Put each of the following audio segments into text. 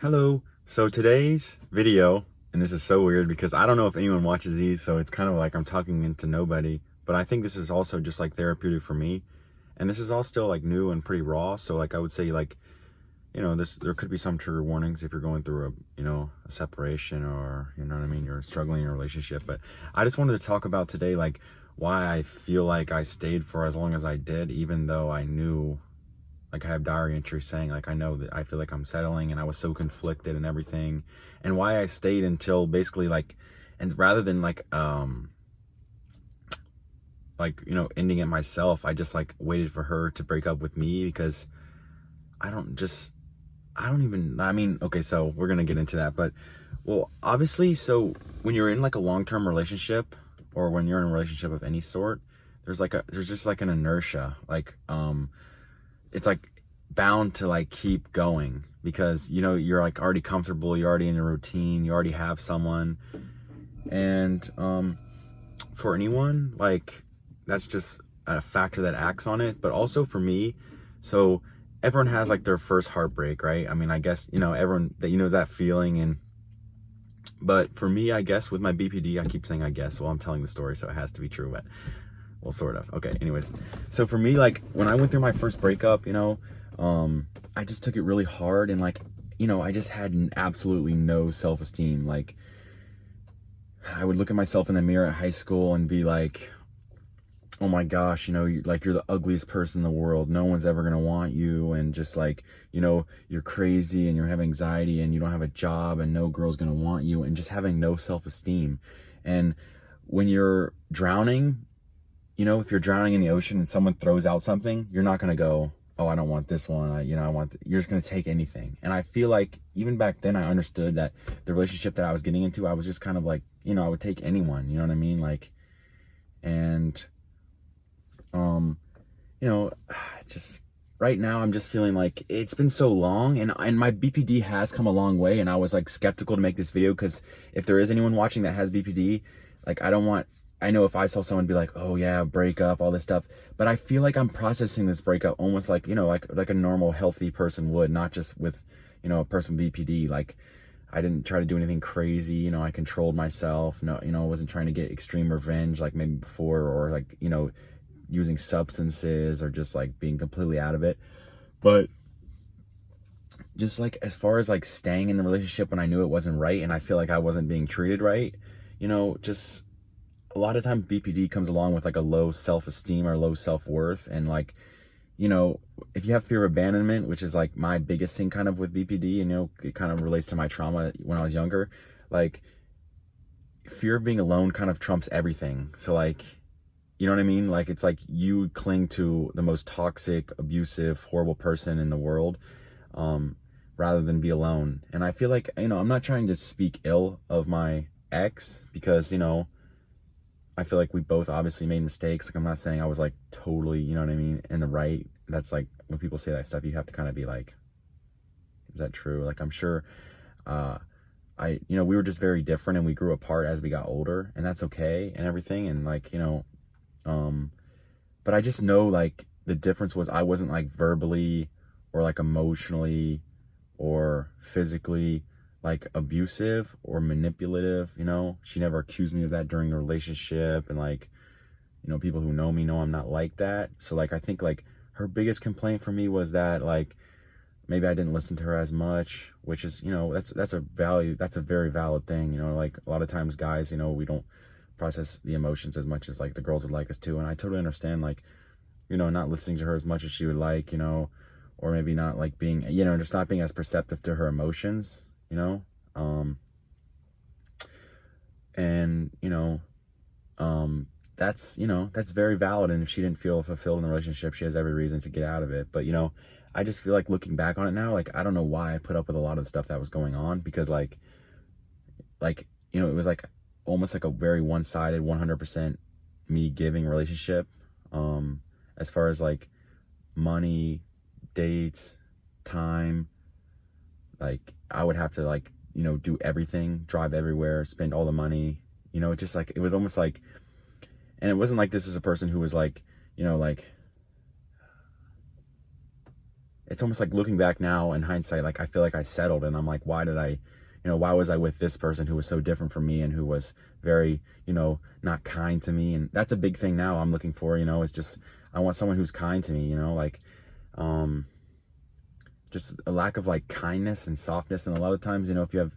Hello. So today's video, and this is so weird because I don't know if anyone watches these, so it's kind of like I'm talking into nobody, but I think this is also just like therapeutic for me. And this is all still like new and pretty raw. So like I would say like, there could be some trigger warnings if you're going through a separation or, you know what I mean, you're struggling in a relationship. But I just wanted to talk about today, like why I feel like I stayed for as long as I did, even though I knew, like I have diary entries saying like I know that I feel like I'm settling and I was so conflicted and everything, and why I stayed until basically like, and rather than ending it myself, I just like waited for her to break up with me because I mean, okay, so we're gonna get into that, but well, obviously, so when you're in like a long-term relationship or when you're in a relationship of any sort, there's just like an inertia, like it's like bound to like keep going because you're like already comfortable, you're already in a routine, you already have someone. And for anyone, like that's just a factor that acts on it. But also for me, so everyone has like their first heartbreak, right? I mean, I guess everyone that that feeling. And but for me, I guess with my BPD, I keep saying I guess, well, I'm telling the story, so it has to be true, but well, sort of. Okay, anyways. So for me, like when I went through my first breakup, I just took it really hard, and like, I just had absolutely no self-esteem. Like I would look at myself in the mirror at high school and be like, oh my gosh, you're the ugliest person in the world. No one's ever gonna want you, and just like, you're crazy and you have anxiety and you don't have a job and no girl's gonna want you, and just having no self-esteem. And when you're drowning, if you're drowning in the ocean and someone throws out something, you're not going to go, oh, I don't want this one. You're just going to take anything. And I feel like even back then I understood that the relationship that I was getting into, I was just kind of like, I would take anyone, you know what I mean? Like, and, just right now I'm just feeling like it's been so long, and my BPD has come a long way. And I was like skeptical to make this video because if there is anyone watching that has BPD, like I know if I saw someone be like, oh yeah, break up, all this stuff, but I feel like I'm processing this breakup almost like, like a normal healthy person would, not just with, a person with BPD. Like I didn't try to do anything crazy, I controlled myself. No, I wasn't trying to get extreme revenge like maybe before, or like, using substances or just like being completely out of it. But just like as far as like staying in the relationship when I knew it wasn't right and I feel like I wasn't being treated right, just a lot of times BPD comes along with like a low self-esteem or low self-worth. And like, if you have fear of abandonment, which is like my biggest thing kind of with BPD, it kind of relates to my trauma when I was younger, like fear of being alone kind of trumps everything. So like, you know what I mean? Like it's like you cling to the most toxic, abusive, horrible person in the world, rather than be alone. And I feel like, I'm not trying to speak ill of my ex because, I feel like we both obviously made mistakes. Like I'm not saying I was like totally, you know what I mean, in the right. That's like when people say that stuff, you have to kind of be like, is that true? Like I'm sure we were just very different and we grew apart as we got older, and that's okay and everything. And like, but I just know like the difference was I wasn't like verbally or like emotionally or physically like abusive or manipulative. She never accused me of that during the relationship. And like, people who know me know I'm not like that. So like I think like her biggest complaint for me was that like maybe I didn't listen to her as much, which is, that's a very valid thing. Like a lot of times guys, we don't process the emotions as much as like the girls would like us to. And I totally understand like, not listening to her as much as she would like, or maybe not like being, just not being as perceptive to her emotions, and that's very valid. And if she didn't feel fulfilled in the relationship, she has every reason to get out of it. But I just feel like looking back on it now, like I don't know why I put up with a lot of the stuff that was going on, because like it was like almost like a very one-sided 100% me giving relationship, as far as like money, dates, time. Like I would have to like do everything, drive everywhere, spend all the money. It just like, it was almost like, and it wasn't like this is a person who was like, like it's almost like looking back now in hindsight, like I feel like I settled, and I'm like, why did I, why was I with this person who was so different from me and who was very, not kind to me? And that's a big thing now I'm looking for, is just, I want someone who's kind to me, like, just a lack of like kindness and softness. And a lot of times, if you have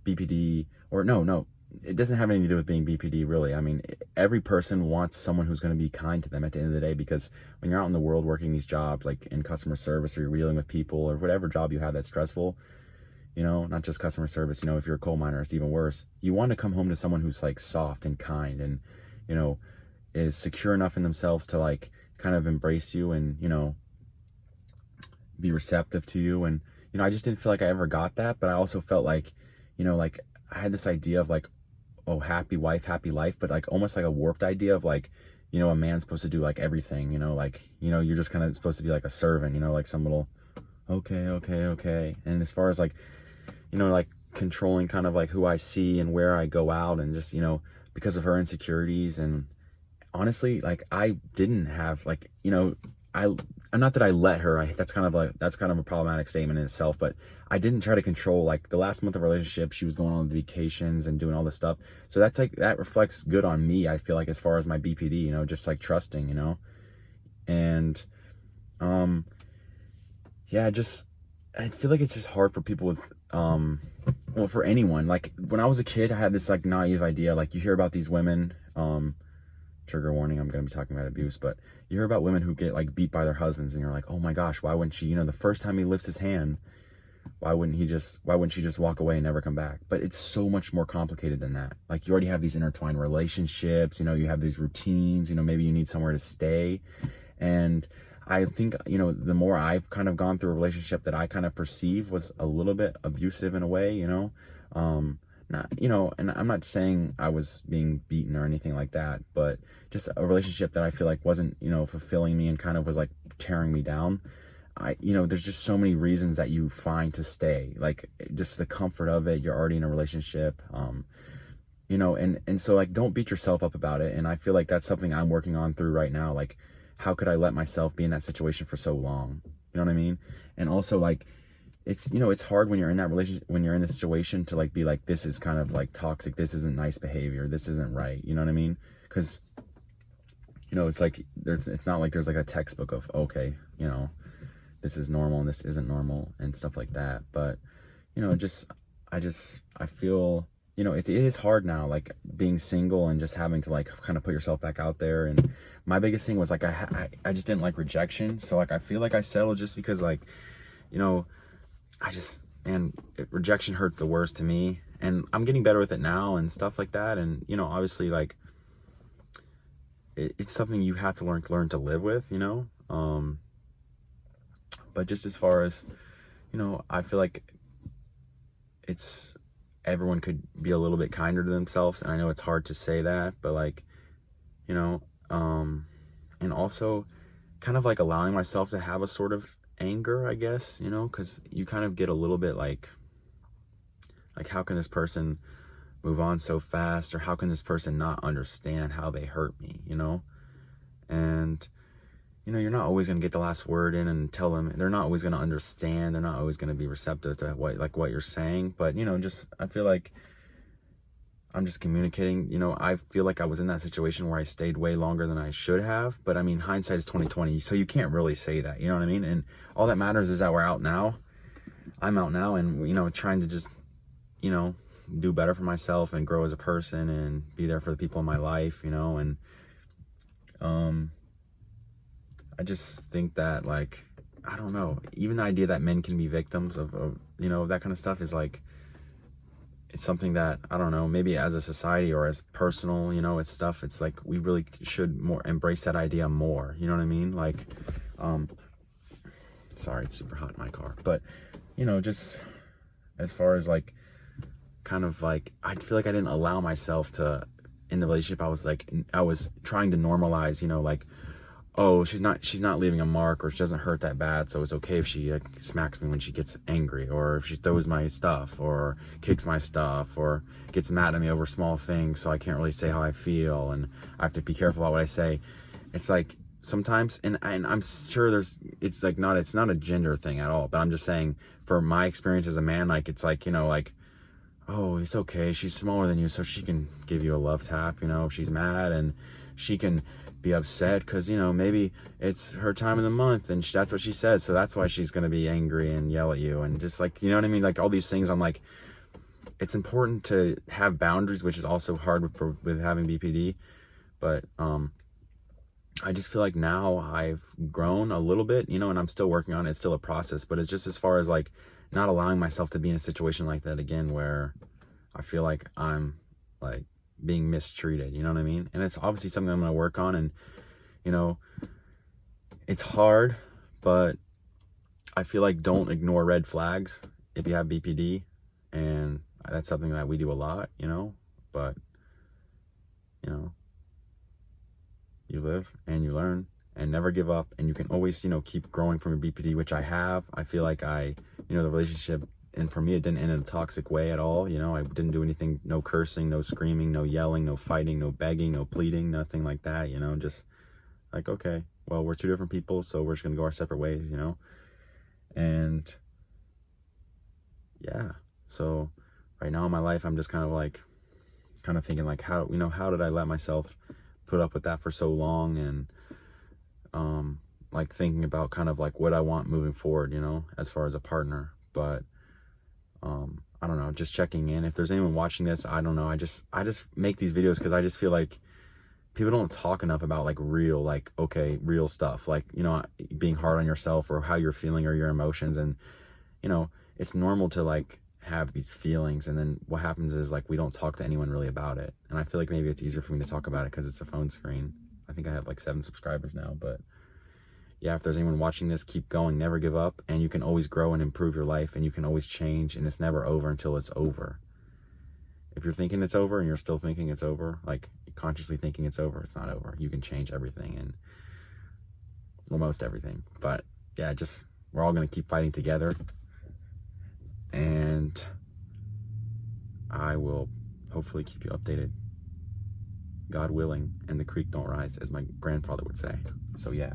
BPD, or no, it doesn't have anything to do with being BPD, really. I mean, every person wants someone who's going to be kind to them at the end of the day, because when you're out in the world working these jobs, like in customer service, or you're dealing with people, or whatever job you have that's stressful, not just customer service, if you're a coal miner, it's even worse. You want to come home to someone who's like soft and kind and, is secure enough in themselves to like kind of embrace you and, be receptive to you. And, I just didn't feel like I ever got that. But I also felt like, like I had this idea of like, oh, happy wife, happy life, but like almost like a warped idea of like, a man's supposed to do like everything, like, you're just kind of supposed to be like a servant, like some little, okay. And as far as like, like controlling kind of like who I see and where I go out, and just, because of her insecurities. And honestly, like I didn't have like, not that I let her, that's kind of a problematic statement in itself, but I didn't try to control. Like the last month of our relationship, she was going on vacations and doing all this stuff. So that's like, that reflects good on me, I feel like, as far as my BPD, just like trusting, and, yeah, I feel like it's just hard for people with, well, for anyone. Like when I was a kid, I had this like naive idea, like you hear about these women, trigger warning, I'm going to be talking about abuse, but you hear about women who get like beat by their husbands, and you're like, oh my gosh, why wouldn't she, the first time he lifts his hand, why wouldn't she just walk away and never come back? But it's so much more complicated than that. Like you already have these intertwined relationships, you have these routines, maybe you need somewhere to stay. And I think, the more I've kind of gone through a relationship that I kind of perceive was a little bit abusive in a way, not, and I'm not saying I was being beaten or anything like that, but just a relationship that I feel like wasn't, fulfilling me and kind of was like tearing me down. There's just so many reasons that you find to stay, like just the comfort of it. You're already in a relationship, and so like, don't beat yourself up about it. And I feel like that's something I'm working on through right now. Like, how could I let myself be in that situation for so long? You know what I mean? And also like, it's, it's hard when you're in that relationship, when you're in this situation, to like be like, this is kind of like toxic, this isn't nice behavior, this isn't right. You know what I mean? Because, it's like, it's not like there's like a textbook of, okay, this is normal and this isn't normal and stuff like that. But, I feel, it is hard now, like being single and just having to like kind of put yourself back out there. And my biggest thing was like, I just didn't like rejection. So like, I feel like I settled just because like, rejection hurts the worst to me, and I'm getting better with it now and stuff like that. And, obviously like it's something you have to learn to live with, but just as far as, I feel like everyone could be a little bit kinder to themselves. And I know it's hard to say that, but like, and also kind of like allowing myself to have a sort of anger, I guess, because you kind of get a little bit like how can this person move on so fast, or how can this person not understand how they hurt me, and you're not always going to get the last word in and tell them. They're not always going to understand, they're not always going to be receptive to what you're saying. But just, I feel like I'm just communicating. I feel like I was in that situation where I stayed way longer than I should have. But I mean, hindsight is 20/20, so you can't really say that. You know what I mean? And all that matters is that we're out now. I'm out now, and trying to just, do better for myself and grow as a person and be there for the people in my life. And I just think that like, I don't know, even the idea that men can be victims of that kind of stuff is like, it's something that, I don't know, maybe as a society or as personal, it's stuff, it's like, we really should more embrace that idea more, you know what I mean? Like, sorry, it's super hot in my car, but, just as far as like, kind of like, I feel like I didn't allow myself to, in the relationship, I was trying to normalize, like, oh, she's not leaving a mark, or she doesn't hurt that bad, so it's okay if she like, smacks me when she gets angry, or if she throws my stuff, or kicks my stuff, or gets mad at me over small things, so I can't really say how I feel, and I have to be careful about what I say. It's like, sometimes, and I'm sure it's like it's not a gender thing at all, but I'm just saying, for my experience as a man, like, it's like, like, oh, it's okay, she's smaller than you, so she can give you a love tap, if she's mad, and she can be upset because, maybe it's her time of the month, and that's what she says, so that's why she's gonna be angry and yell at you, and just like, you know what I mean, like, all these things. I'm like, it's important to have boundaries, which is also hard with having BPD, but I just feel like now I've grown a little bit, and I'm still working on it. It's still a process, but it's just as far as like not allowing myself to be in a situation like that again, where I feel like I'm like being mistreated, you know what I mean? And it's obviously something I'm going to work on, and, it's hard, but I feel like don't ignore red flags if you have BPD. And that's something that we do a lot, but, you live and you learn, and never give up, and you can always, keep growing from your BPD, which I have. I feel like the relationship, and for me, it didn't end in a toxic way at all. I didn't do anything, no cursing, no screaming, no yelling, no fighting, no begging, no pleading, nothing like that, just like, okay, well, we're two different people, so we're just gonna go our separate ways, and yeah. So right now in my life, I'm just kind of thinking like, how did I let myself put up with that for so long, and like thinking about kind of like what I want moving forward, as far as a partner. But I don't know, just checking in. If there's anyone watching this, I don't know, I just make these videos because I just feel like people don't talk enough about like real stuff, like, being hard on yourself, or how you're feeling, or your emotions. And it's normal to like have these feelings, and then what happens is like we don't talk to anyone really about it. And I feel like maybe it's easier for me to talk about it because it's a phone screen. I think I have like 7 subscribers now. But yeah, if there's anyone watching this, keep going, never give up, and you can always grow and improve your life, and you can always change, and it's never over until it's over. If you're thinking it's over and you're still thinking it's over, like consciously thinking it's over, it's not over. You can change everything, and almost everything. But yeah, we're all going to keep fighting together, and I will hopefully keep you updated, God willing, and the creek don't rise, as my grandfather would say. So yeah.